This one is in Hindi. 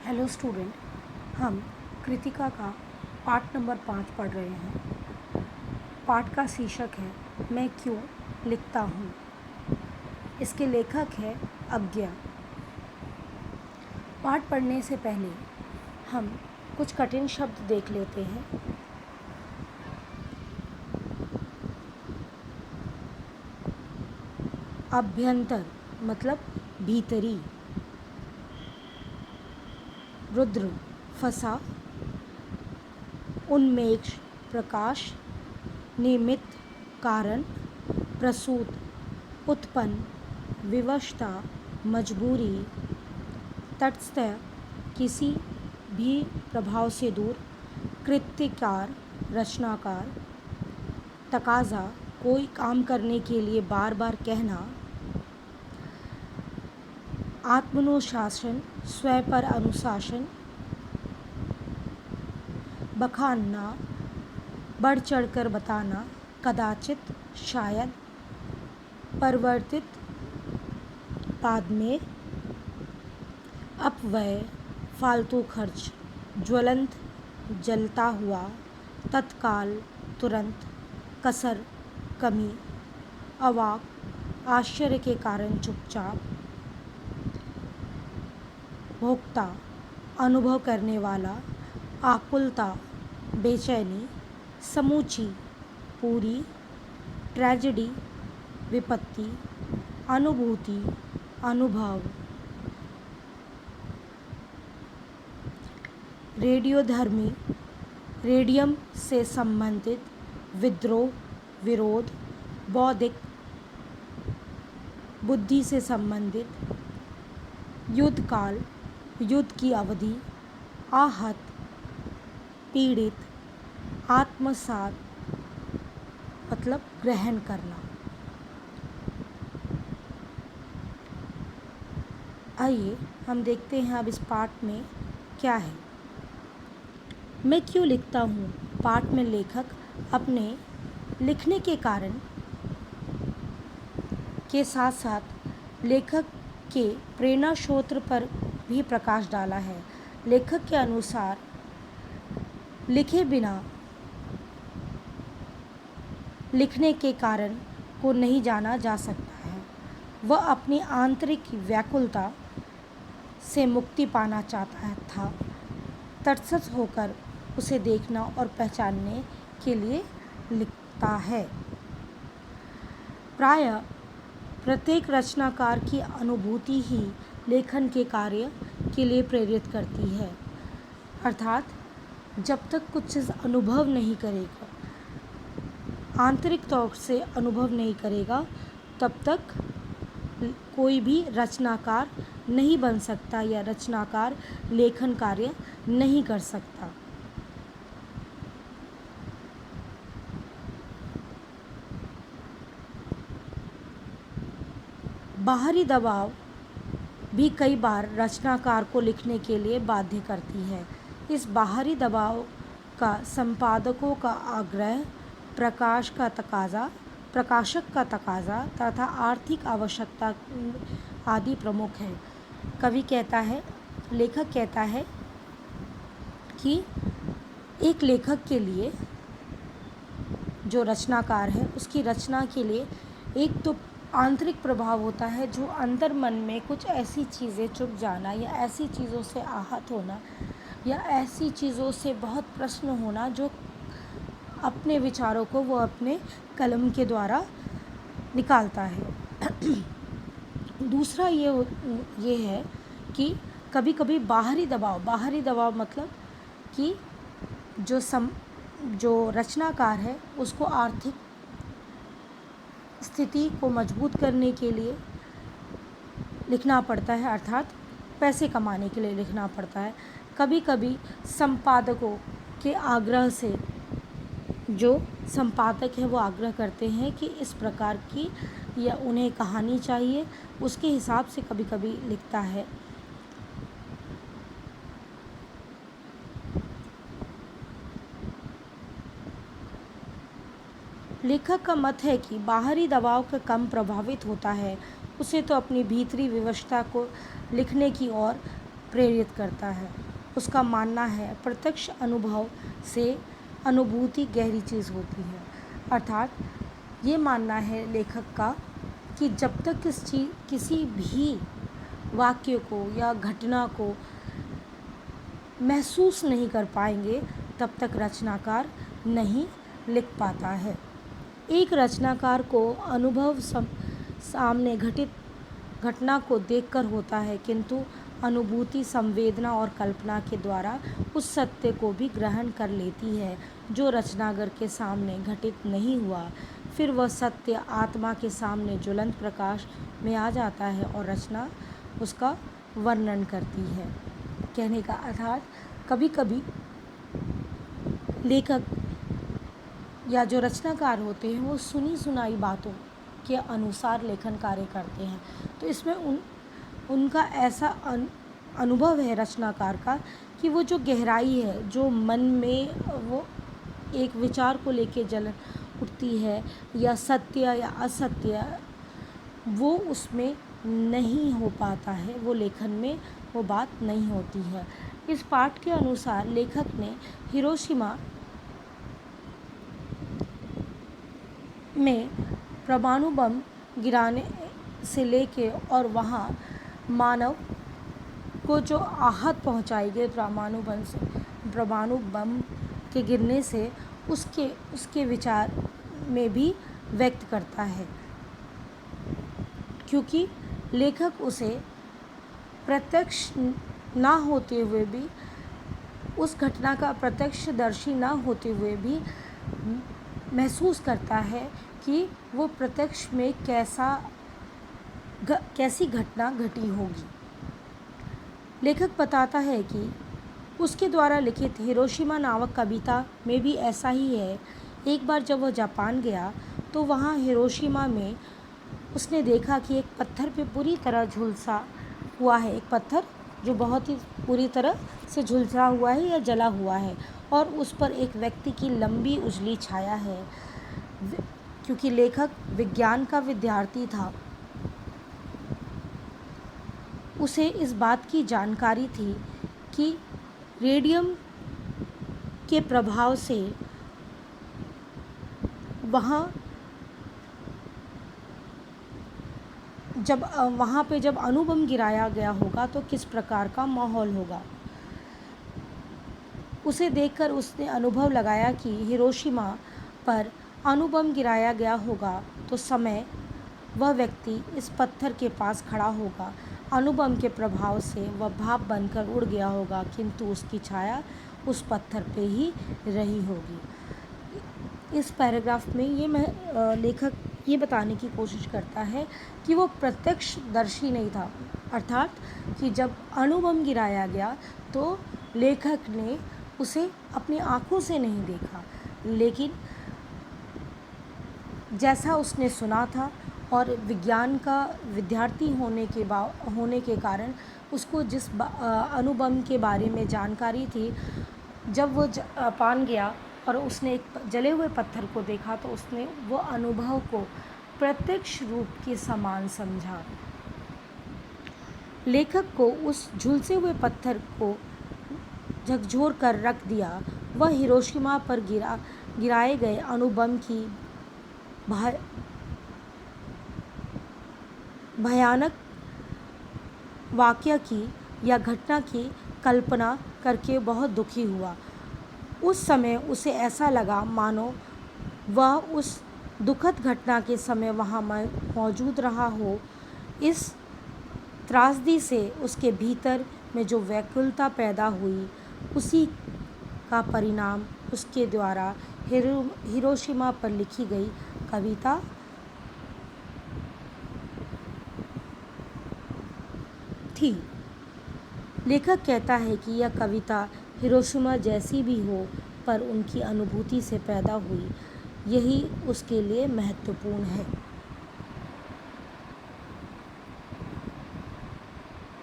हेलो स्टूडेंट, हम कृतिका का पाठ नंबर 5 पढ़ रहे हैं। पाठ का शीर्षक है मैं क्यों लिखता हूँ। इसके लेखक है अज्ञा। पाठ पढ़ने से पहले हम कुछ कठिन शब्द देख लेते हैं। अभ्यंतर मतलब भीतरी। रुद्र फसा, उन्मेष प्रकाश, निमित्त कारण, प्रसूत उत्पन्न, विवशता मजबूरी, तटस्थ किसी भी प्रभाव से दूर, कृतिकार रचनाकार, तकाजा कोई काम करने के लिए बार बार कहना, आत्मानुशासन स्वयं पर अनुशासन, बखानना बढ़ चढ़कर बताना, कदाचित शायद, परिवर्तित बाद में, अपव्यय फालतू खर्च, ज्वलंत जलता हुआ, तत्काल तुरंत, कसर कमी, अवाक आश्चर्य के कारण चुपचाप, भोक्ता अनुभव करने वाला, आकुलता बेचैनी, समूची पूरी, ट्रेजेडी विपत्ति, अनुभूति अनुभव, रेडियोधर्मी रेडियम से संबंधित, विद्रोह विरोध, बौद्धिक बुद्धि से संबंधित, युद्ध काल युद्ध की अवधि, आहत पीड़ित, आत्मसात मतलब ग्रहण करना। आइए हम देखते हैं अब इस पाठ में क्या है। मैं क्यों लिखता हूँ। पाठ में लेखक अपने लिखने के कारण के साथ साथ लेखक के प्रेरणा स्रोत पर भी प्रकाश डाला है। लेखक के अनुसार लिखे बिना लिखने के कारण को नहीं जाना जा सकता है। वह अपनी आंतरिक व्याकुलता से मुक्ति पाना चाहता था। तटस्थ होकर उसे देखना और पहचानने के लिए लिखता है। प्रायः प्रत्येक रचनाकार की अनुभूति ही लेखन के कार्य के लिए प्रेरित करती है। अर्थात जब तक कुछ चीज़ अनुभव नहीं करेगा, आंतरिक तौर से अनुभव नहीं करेगा, तब तक कोई भी रचनाकार नहीं बन सकता या रचनाकार लेखन कार्य नहीं कर सकता। बाहरी दबाव भी कई बार रचनाकार को लिखने के लिए बाध्य करती है। इस बाहरी दबाव का संपादकों का आग्रह, प्रकाशक का तकाजा तथा आर्थिक आवश्यकता आदि प्रमुख है। लेखक कहता है कि एक लेखक के लिए, जो रचनाकार है, उसकी रचना के लिए एक तो आंतरिक प्रभाव होता है, जो अंतर मन में कुछ ऐसी चीज़ें चुप जाना या ऐसी चीज़ों से आहत होना या ऐसी चीज़ों से बहुत प्रश्न होना, जो अपने विचारों को वो अपने कलम के द्वारा निकालता है। दूसरा ये है कि कभी कभी बाहरी दबाव मतलब कि जो रचनाकार है उसको आर्थिक स्थिति को मजबूत करने के लिए लिखना पड़ता है, अर्थात पैसे कमाने के लिए लिखना पड़ता है। कभी कभी संपादकों के आग्रह से, जो संपादक है वो आग्रह करते हैं कि इस प्रकार की या उन्हें कहानी चाहिए, उसके हिसाब से कभी कभी लिखता है। लेखक का मत है कि बाहरी दबाव का कम प्रभावित होता है, उसे तो अपनी भीतरी विवशता को लिखने की ओर प्रेरित करता है। उसका मानना है प्रत्यक्ष अनुभव से अनुभूति गहरी चीज़ होती है। अर्थात ये मानना है लेखक का कि जब तक किसी भी वाक्य को या घटना को महसूस नहीं कर पाएंगे तब तक रचनाकार नहीं लिख पाता है। एक रचनाकार को अनुभव सामने घटित घटना को देखकर होता है, किंतु अनुभूति संवेदना और कल्पना के द्वारा उस सत्य को भी ग्रहण कर लेती है जो रचनाकार के सामने घटित नहीं हुआ। फिर वह सत्य आत्मा के सामने ज्वलंत प्रकाश में आ जाता है और रचना उसका वर्णन करती है। कहने का अर्थात कभी कभी लेखक या जो रचनाकार होते हैं वो सुनी सुनाई बातों के अनुसार लेखन कार्य करते हैं। तो इसमें उनका ऐसा अनुभव है रचनाकार का कि वो जो गहराई है, जो मन में वो एक विचार को लेके जलन उठती है या सत्य या असत्य, वो उसमें नहीं हो पाता है, वो लेखन में वो बात नहीं होती है। इस पाठ के अनुसार लेखक ने हिरोशिमा में परमाणु बम गिराने से लेके और वहाँ मानव को जो आहत पहुँचाई गई परमाणु बम के गिरने से उसके विचार में भी व्यक्त करता है, क्योंकि लेखक उसे प्रत्यक्ष ना होते हुए भी, उस घटना का प्रत्यक्षदर्शी ना होते हुए भी महसूस करता है कि वो प्रत्यक्ष में कैसी घटना घटी होगी। लेखक बताता है कि उसके द्वारा लिखित हिरोशिमा नामक कविता में भी ऐसा ही है। एक बार जब वह जापान गया तो वहाँ हिरोशिमा में उसने देखा कि एक पत्थर पे पूरी तरह झुलसा हुआ है, एक पत्थर जो बहुत ही पूरी तरह से झुलसा हुआ है या जला हुआ है, और उस पर एक व्यक्ति की लंबी उजली छाया है। क्योंकि लेखक विज्ञान का विद्यार्थी था, उसे इस बात की जानकारी थी कि रेडियम के प्रभाव से वहाँ पे जब अणुबम गिराया गया होगा तो किस प्रकार का माहौल होगा। उसे देखकर उसने अनुभव लगाया कि हिरोशिमा पर अणुबम गिराया गया होगा तो समय वह व्यक्ति इस पत्थर के पास खड़ा होगा, अणुबम के प्रभाव से वह भाप बनकर उड़ गया होगा, किंतु उसकी छाया उस पत्थर पे ही रही होगी। इस पैराग्राफ में लेखक ये बताने की कोशिश करता है कि वो प्रत्यक्षदर्शी नहीं था, अर्थात कि जब अणुबम गिराया गया तो लेखक ने उसे अपनी आँखों से नहीं देखा, लेकिन जैसा उसने सुना था और विज्ञान का विद्यार्थी होने के कारण उसको जिस अणुबम के बारे में जानकारी थी, जब वो जापान गया और उसने एक जले हुए पत्थर को देखा तो उसने वो अनुभव को प्रत्यक्ष रूप के समान समझा। लेखक को उस झुलसे हुए पत्थर को झकझोर कर रख दिया। वह हिरोशिमा पर गिराए गए अणुबम की भयानक वाकया की या घटना की कल्पना करके बहुत दुखी हुआ। उस समय उसे ऐसा लगा मानो वह उस दुखद घटना के समय वहाँ मौजूद रहा हो। इस त्रासदी से उसके भीतर में जो व्याकुलता पैदा हुई, उसी का परिणाम उसके द्वारा हिरोशिमा पर लिखी गई कविता थी। लेखक कहता है कि यह कविता हिरोशिमा जैसी भी हो पर उनकी अनुभूति से पैदा हुई, यही उसके लिए महत्वपूर्ण है।